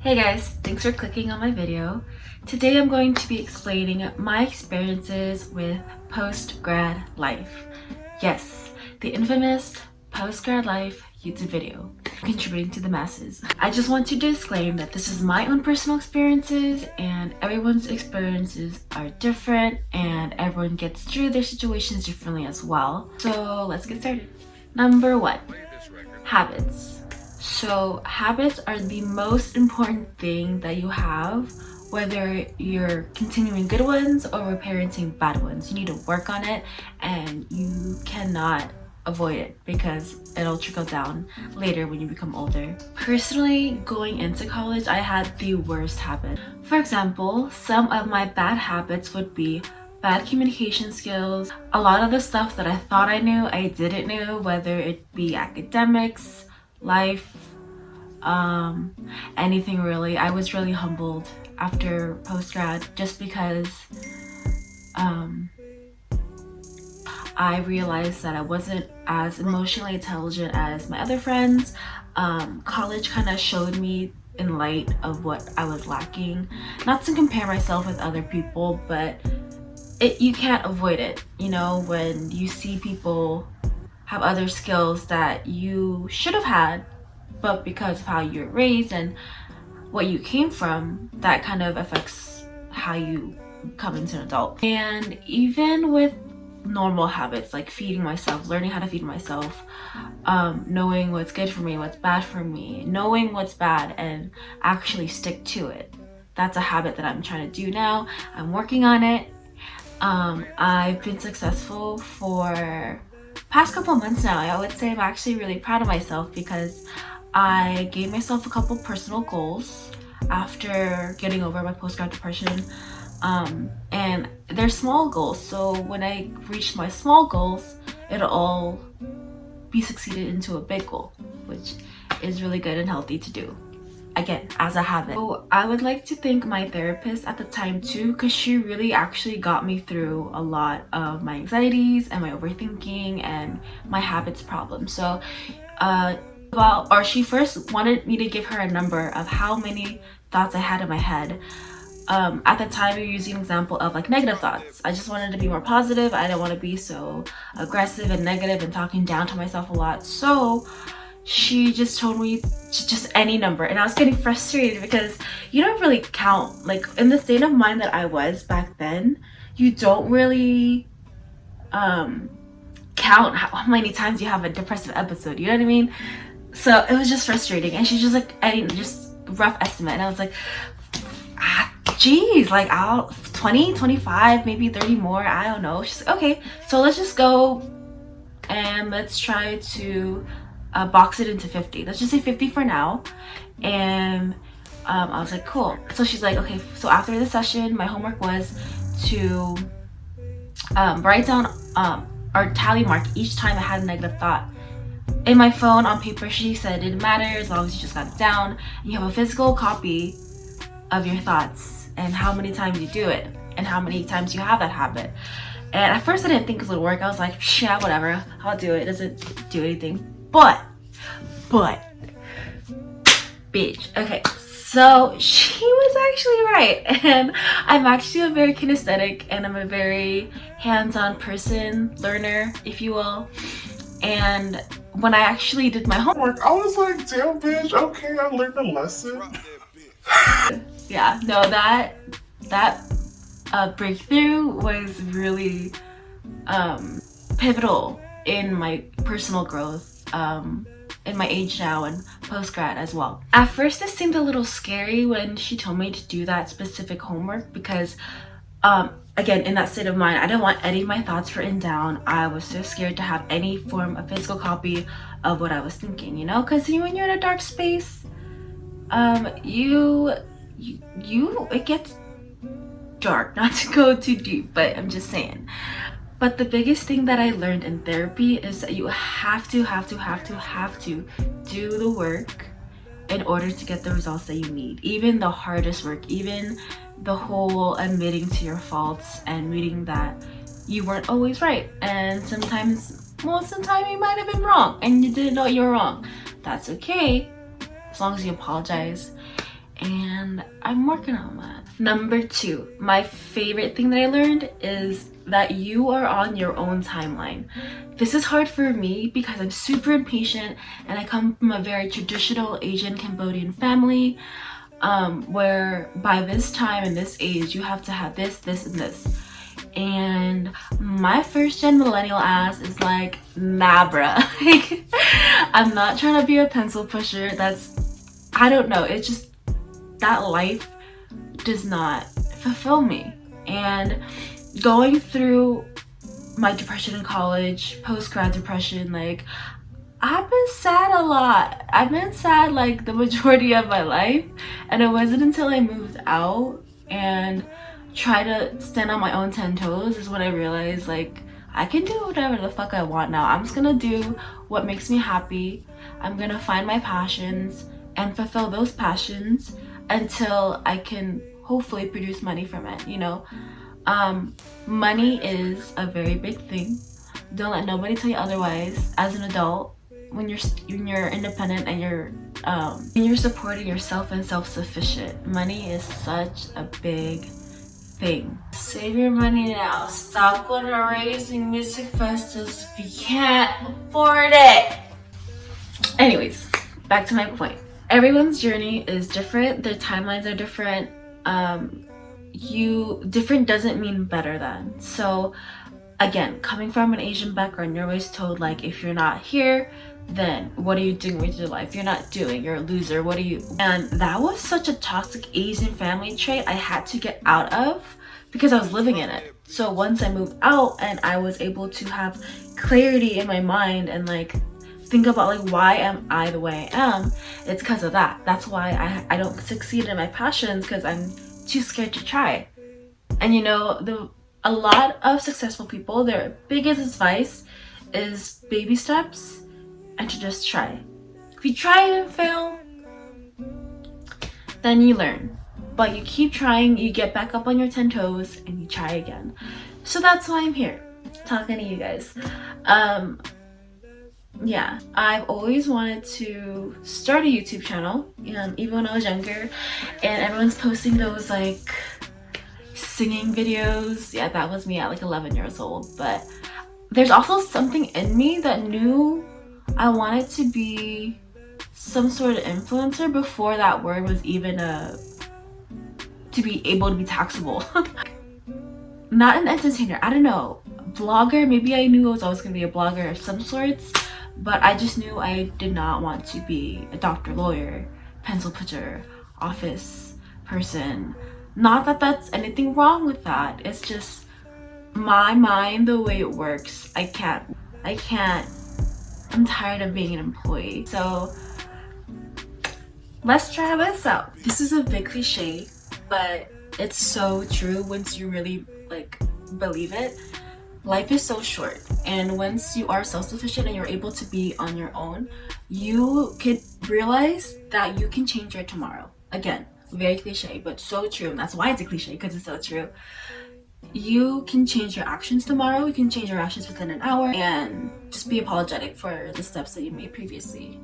Hey guys, thanks for clicking on my video. Today I'm going to be explaining my experiences with post-grad life. Yes, the infamous post-grad life YouTube video, contributing to the masses. I just want to disclaim that this is my own personal experiences and everyone's experiences are different and everyone gets through their situations differently as well. So let's get started. Number 1, habits. So habits are the most important thing that you have, whether you're continuing good ones or reparenting bad ones. You need to work on it and you cannot avoid it because it'll trickle down later when you become older. Personally, going into college, I had the worst habit. For example, some of my bad habits would be bad communication skills. A lot of the stuff that I thought I knew, I didn't know, whether it be academics, life, anything really. I was really humbled after post-grad just because I realized that I wasn't as emotionally intelligent as my other friends. College kind of showed me in light of what I was lacking. Not to compare myself with other people, but you can't avoid it, you know, when you see people have other skills that you should have had, but because of how you're raised and what you came from, that kind of affects how you come into an adult. And even with normal habits like feeding myself, learning how to feed myself, knowing what's good for me, what's bad for me, knowing what's bad and actually stick to it. That's a habit that I'm trying to do now. I'm working on it. I've been successful for past couple months now. I would say I'm actually really proud of myself because I gave myself a couple personal goals after getting over my postgrad depression. And they're small goals, so when I reach my small goals, it'll all be succeeded into a big goal, which is really good and healthy to do, again, as a habit. So I would like to thank my therapist at the time too, because she really actually got me through a lot of my anxieties and my overthinking and my habits problems. So she first wanted me to give her a number of how many thoughts I had in my head. At the time, we were using an example of like negative thoughts. I just wanted to be more positive. I didn't want to be so aggressive and negative and talking down to myself a lot. So she just told me just any number, and I was getting frustrated because you don't really count, like in the state of mind that I was back then, you don't really count how many times you have a depressive episode, you know what I mean? So it was just frustrating, and she's just like, just rough estimate, and I was like, geez, like I'll 20, 25, maybe 30 more, I don't know. She's like, okay, so let's just go and let's try to box it into 50. Let's just say 50 for now. And I was like, cool. So she's like, okay, so after the session, my homework was to write down or tally mark each time I had a negative thought. In my phone, on paper, she said it didn't matter as long as you just got it down. You have a physical copy of your thoughts and how many times you do it and how many times you have that habit. And at first I didn't think it would work. I was like, yeah, whatever, I'll do it. It doesn't do anything. But, bitch. Okay, so she was actually right. And I'm actually a very kinesthetic and I'm a very hands-on person, learner, if you will. And when I actually did my homework, I was like, damn bitch, okay, I learned a lesson. Yeah, no, that breakthrough was really pivotal in my personal growth, in my age now and post-grad as well. At first it seemed a little scary when she told me to do that specific homework because again, in that state of mind, I didn't want any of my thoughts written down. I was so scared to have any form of physical copy of what I was thinking, you know, because when you're in a dark space, it gets dark. Not to go too deep, but I'm just saying. But the biggest thing that I learned in therapy is that you have to do the work in order to get the results that you need. Even the hardest work, even the whole admitting to your faults and reading that you weren't always right. And sometimes most of the time you might have been wrong and you didn't know you were wrong. That's okay, as long as you apologize and I'm working on that. Number 2, my favorite thing that I learned is that you are on your own timeline. This is hard for me because I'm super impatient and I come from a very traditional Asian Cambodian family, where by this time and this age you have to have this, this, and this. And my first gen millennial ass is like, nah bruh. Like, I'm not trying to be a pencil pusher. That's, I don't know, it's just that life does not fulfill me. And going through my depression in college, post-grad depression, like, I've been sad a lot. I've been sad like the majority of my life, and it wasn't until I moved out and tried to stand on my own 10 toes is when I realized, like, I can do whatever the fuck I want now. I'm just gonna do what makes me happy. I'm gonna find my passions and fulfill those passions until I can hopefully produce money from it, you know? Money is a very big thing. Don't let nobody tell you otherwise. As an adult, when you're independent and you're supporting yourself and self-sufficient, money is such a big thing. Save your money now. Stop going to raising music festivals if you can't afford it. Anyways, back to my point. Everyone's journey is different. Their timelines are different. Different doesn't mean better than. So again, coming from an Asian background, you're always told, like, if you're not here, then what are you doing with your life? You're not doing, you're a loser, what are you? And that was such a toxic Asian family trait I had to get out of because I was living in it. So once I moved out and I was able to have clarity in my mind and like think about, like, why am I the way I am, it's because of that. That's why I don't succeed in my passions, because I'm too scared to try. And you know, a lot of successful people, their biggest advice is baby steps and to just try. If you try and fail, then you learn. But you keep trying, you get back up on your 10 toes and you try again. So that's why I'm here, talking to you guys. Yeah, I've always wanted to start a YouTube channel, even when I was younger, and everyone's posting those like singing videos. Yeah, that was me at like 11 years old. But there's also something in me that knew I wanted to be some sort of influencer before that word was even to be able to be taxable. Not an entertainer, I don't know, blogger. Maybe I knew I was always gonna be a blogger of some sorts, but I just knew I did not want to be a doctor, lawyer, pencil pusher, office person. Not that that's anything wrong with that, it's just my mind, the way it works. I can't, I'm tired of being an employee. So let's try this out. This is a big cliche, but it's so true once you really like believe it. Life is so short, and once you are self-sufficient and you're able to be on your own, you could realize that you can change your tomorrow. Again, very cliche, but so true, and that's why it's a cliche, because it's so true. You can change your actions tomorrow, you can change your actions within an hour, and just be apologetic for the steps that you made previously.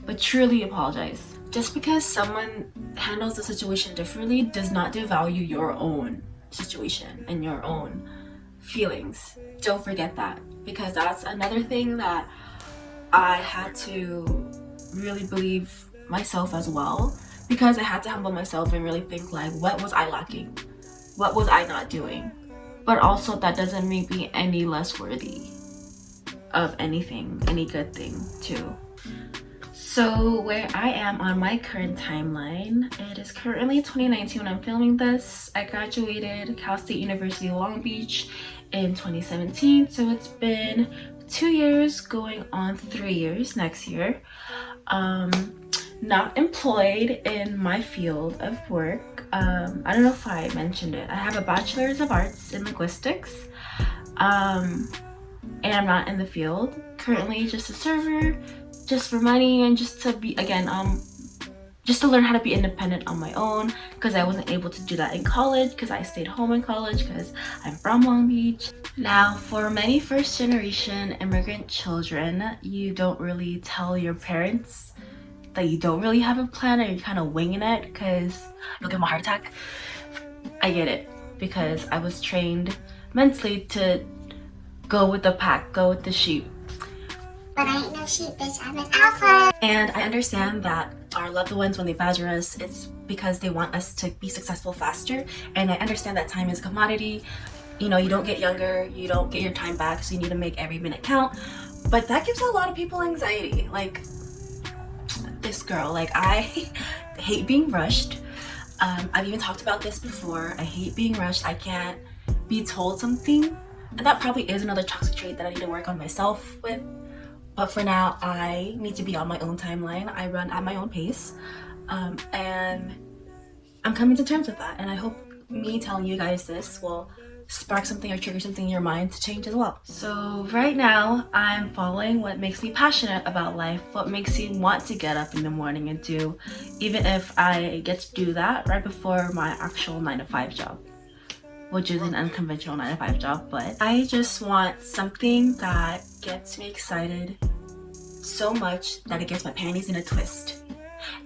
But truly apologize. Just because someone handles the situation differently does not devalue your own situation and your own feelings. Don't forget that, because that's another thing that I had to really believe myself as well, because I had to humble myself and really think, like, what was I lacking? What was I not doing? But also that doesn't make me any less worthy of anything, any good thing too. So where I am on my current timeline, it is currently 2019 when I'm filming this. I graduated Cal State University Long Beach in 2017, so it's been 2 years going on 3 years next year. Not employed in my field of work. I don't know if I mentioned it. I have a Bachelor's of Arts in Linguistics, and I'm not in the field. Currently just a server, just for money and just to be, again, just to learn how to be independent on my own, because I wasn't able to do that in college, because I stayed home in college because I'm from Long Beach. Now, for many first-generation immigrant children, you don't really tell your parents that you don't really have a plan or you're kind of winging it because you'll give them a heart attack, I get it, because I was trained mentally to go with the pack, go with the sheep. But I ain't no sheep, bitch, I'm an alpha. And I understand that our loved ones, when they badger us, it's because they want us to be successful faster. And I understand that time is a commodity. You know, you don't get younger, you don't get your time back, so you need to make every minute count. But that gives a lot of people anxiety. Like this girl, like I hate being rushed. I've even talked about this before. I hate being rushed. I can't be told something. And that probably is another toxic trait that I need to work on myself with. But for now, I need to be on my own timeline. I run at my own pace. And I'm coming to terms with that. And I hope me telling you guys this will spark something or trigger something in your mind to change as well. So right now, I'm following what makes me passionate about life, what makes me want to get up in the morning and do, even if I get to do that right before my actual 9-to-5 job, which is an unconventional 9-to-5 job. But I just want something that gets me excited so much that it gets my panties in a twist,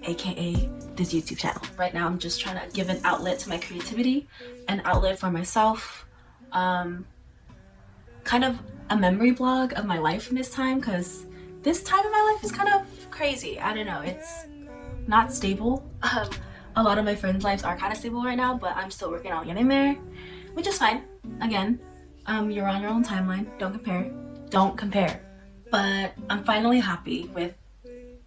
aka this YouTube channel. Right now I'm just trying to give an outlet to my creativity, an outlet for myself, kind of a memory blog of my life in this time, because this time in my life is kind of crazy. I don't know, it's not stable. A lot of my friends' lives are kind of stable right now, but I'm still working on getting there, which is fine. Again, you're on your own timeline, don't compare. But I'm finally happy with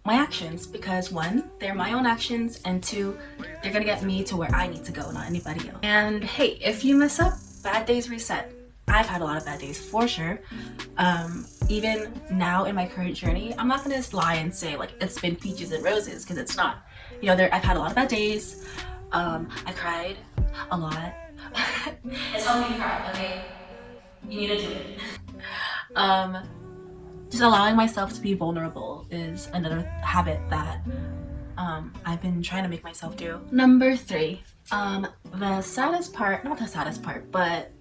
my actions because one, they're my own actions, and two, they're gonna get me to where I need to go, not anybody else. And hey, if you mess up, bad days reset. I've had a lot of bad days for sure. Even now in my current journey, I'm not gonna lie and say like it's been peaches and roses, because it's not. You know, I've had a lot of bad days. I cried a lot. It's helping me cry, okay? You need to do it. Just allowing myself to be vulnerable is another habit that I've been trying to make myself do. Number 3, the saddest part, not the saddest part, but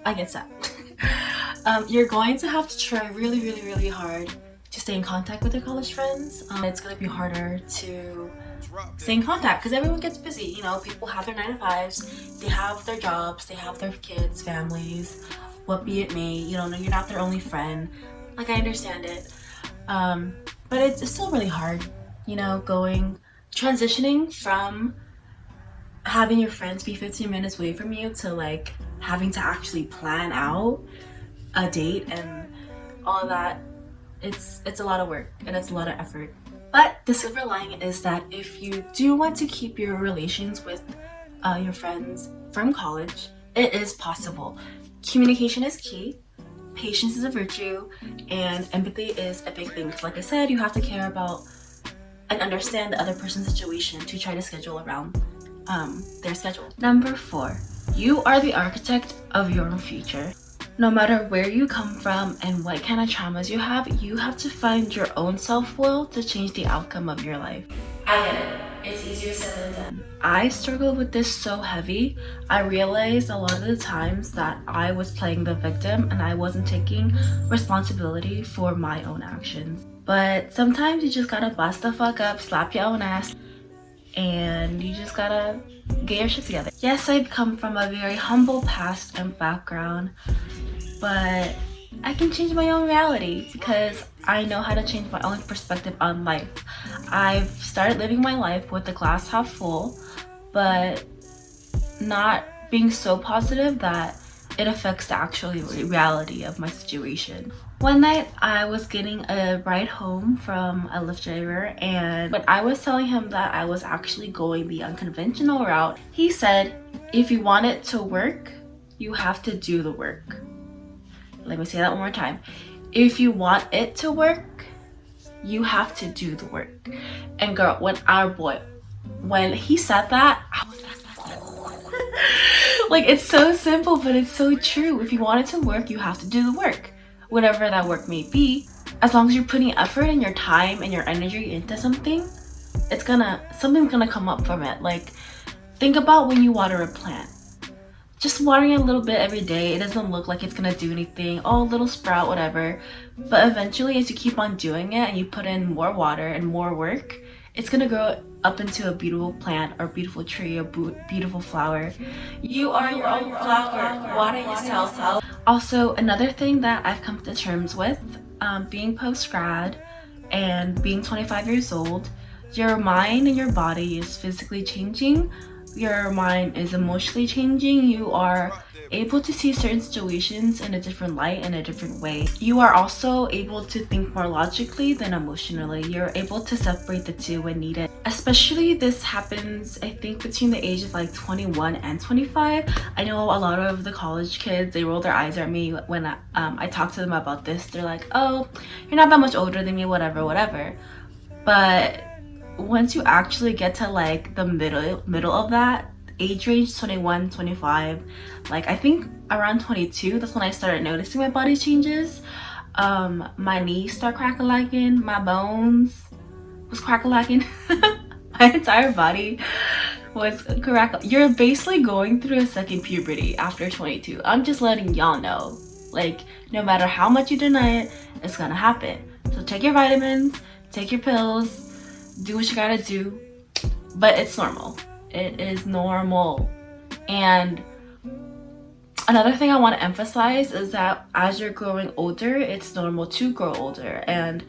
I get sad. You're going to have to try really hard to stay in contact with your college friends. It's gonna be harder to stay in contact because everyone gets busy. You know, people have their 9-to-5s, they have their jobs, they have their kids, families, what be it may. You know, you're not their only friend. Like, I understand it, but it's still really hard, you know, transitioning from having your friends be 15 minutes away from you to like having to actually plan out a date and all of that. It's a lot of work and it's a lot of effort. But the silver lining is that if you do want to keep your relations with your friends from college, it is possible. Communication is key. Patience is a virtue, and empathy is a big thing. Because like I said, you have to care about and understand the other person's situation to try to schedule around their schedule. Number 4, you are the architect of your own future. No matter where you come from and what kind of traumas you have to find your own self-will to change the outcome of your life. I get it. It's easier said than done. I struggled with this so heavy. I realized a lot of the times that I was playing the victim and I wasn't taking responsibility for my own actions. But sometimes you just gotta bust the fuck up, slap your own ass, and you just gotta get your shit together. Yes, I've come from a very humble past and background, but I can change my own reality because I know how to change my own perspective on life. I've started living my life with the glass half full, but not being so positive that it affects the actual reality of my situation. One night I was getting a ride home from a Lyft driver, and when I was telling him that I was actually going the unconventional route, he said, if you want it to work, you have to do the work. Let me say that one more time. If you want it to work, you have to do the work. And girl, when he said that, I was like, it's so simple, but it's so true. If you want it to work, you have to do the work. Whatever that work may be, as long as you're putting effort and your time and your energy into something, something's gonna come up from it. Like, think about when you water a plant. Just watering it a little bit every day, it doesn't look like it's gonna do anything. Oh, little sprout, whatever. But eventually, as you keep on doing it and you put in more water and more work, it's gonna grow up into a beautiful plant or beautiful tree or beautiful flower. You are your own flower. Water yourself. Also, another thing that I've come to terms with, being post-grad and being 25 years old, your mind and your body is physically changing. Your mind is emotionally changing. You are able to see certain situations in a different light, in a different way. You are also able to think more logically than emotionally. You're able to separate the two when needed. Especially this happens, I think, between the age of like 21 and 25. I know a lot of the college kids, they roll their eyes at me when I talk to them about this. They're like, oh, you're not that much older than me, whatever. But once you actually get to like the middle of that age range, 21, 25, like I think around 22, that's when I started noticing my body changes. My knees start crack-a-lacking, my bones was crack-a-lacking. My entire body was crack. You're basically going through a second puberty after 22. I'm just letting y'all know, like, no matter how much you deny it, it's gonna happen. So take your vitamins, take your pills, do what you gotta do, but it's normal. It is normal. And another thing I want to emphasize is that as you're growing older, it's normal to grow older. And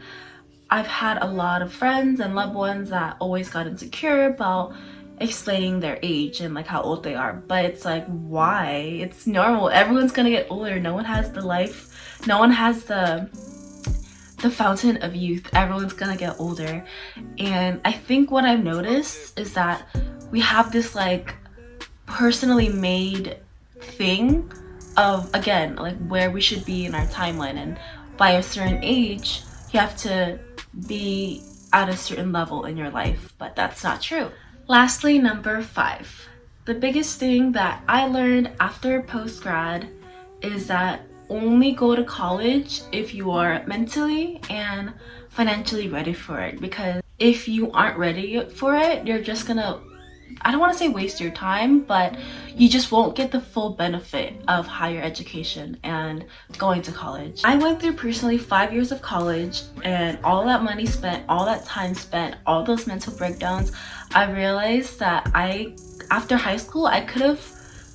I've had a lot of friends and loved ones that always got insecure about explaining their age and like how old they are, but it's like, why? It's normal. Everyone's gonna get older. No one has the life, no one has the fountain of youth. Everyone's gonna get older. And I think what I've noticed is that we have this like personally made thing of, again, like where we should be in our timeline, and by a certain age you have to be at a certain level in your life, but that's not true. Lastly, number 5, the biggest thing that I learned after post-grad is that only go to college if you are mentally and financially ready for it, because if you aren't ready for it, you're just gonna, I don't want to say waste your time, but you just won't get the full benefit of higher education and going to college. I went through personally 5 years of college, and all that money spent, all that time spent, all those mental breakdowns, I realized that after high school, I could have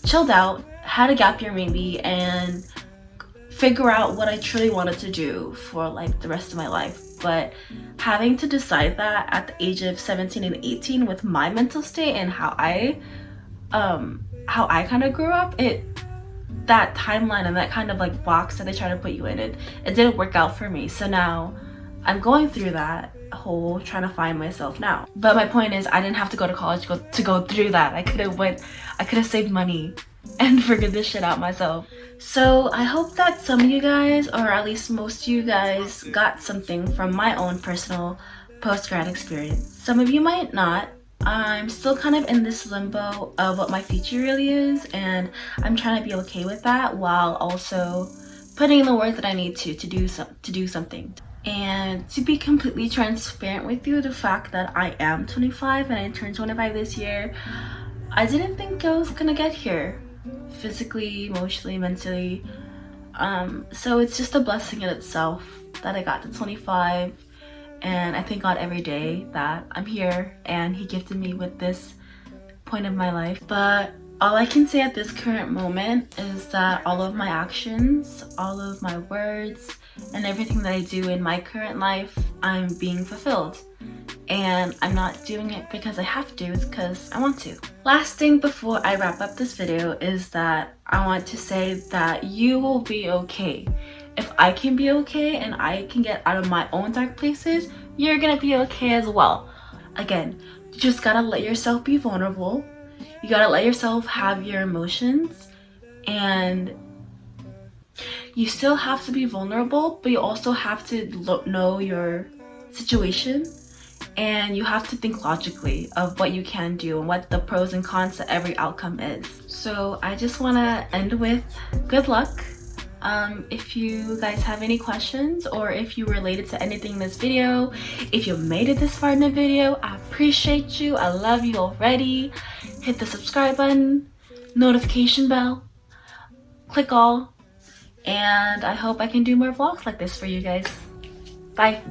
chilled out, had a gap year maybe, and figure out what I truly wanted to do for like the rest of my life. But having to decide that at the age of 17 and 18 with my mental state and how I kind of grew up, that timeline and that kind of like box that they try to put you in, it didn't work out for me. So now I'm going through that whole trying to find myself now. But my point is, I didn't have to go to college to go through that. I could have saved money and figured this shit out myself. So I hope that some of you guys, or at least most of you guys, got something from my own personal post-grad experience. Some of you might not. I'm still kind of in this limbo of what my future really is, and I'm trying to be okay with that while also putting in the work that I need to do something. And to be completely transparent with you, the fact that I am 25 and I turned 25 this year, I didn't think I was gonna get here, physically, emotionally, mentally. So it's just a blessing in itself that I got to 25, and I thank God every day that I'm here and He gifted me with this point of my life. But all I can say at this current moment is that all of my actions, all of my words, and everything that I do in my current life, I'm being fulfilled. And I'm not doing it because I have to, it's because I want to. Last thing before I wrap up this video is that I want to say that you will be okay. If I can be okay and I can get out of my own dark places, you're gonna be okay as well. Again, you just gotta let yourself be vulnerable. You gotta let yourself have your emotions, and you still have to be vulnerable, but you also have to know your situation, and you have to think logically of what you can do and what the pros and cons to every outcome is. So I just want to end with good luck. If you guys have any questions, or if you related to anything in this video, if you made it this far in the video, I appreciate you. I love you already. Hit the subscribe button, notification bell, click all, and I hope I can do more vlogs like this for you guys. Bye.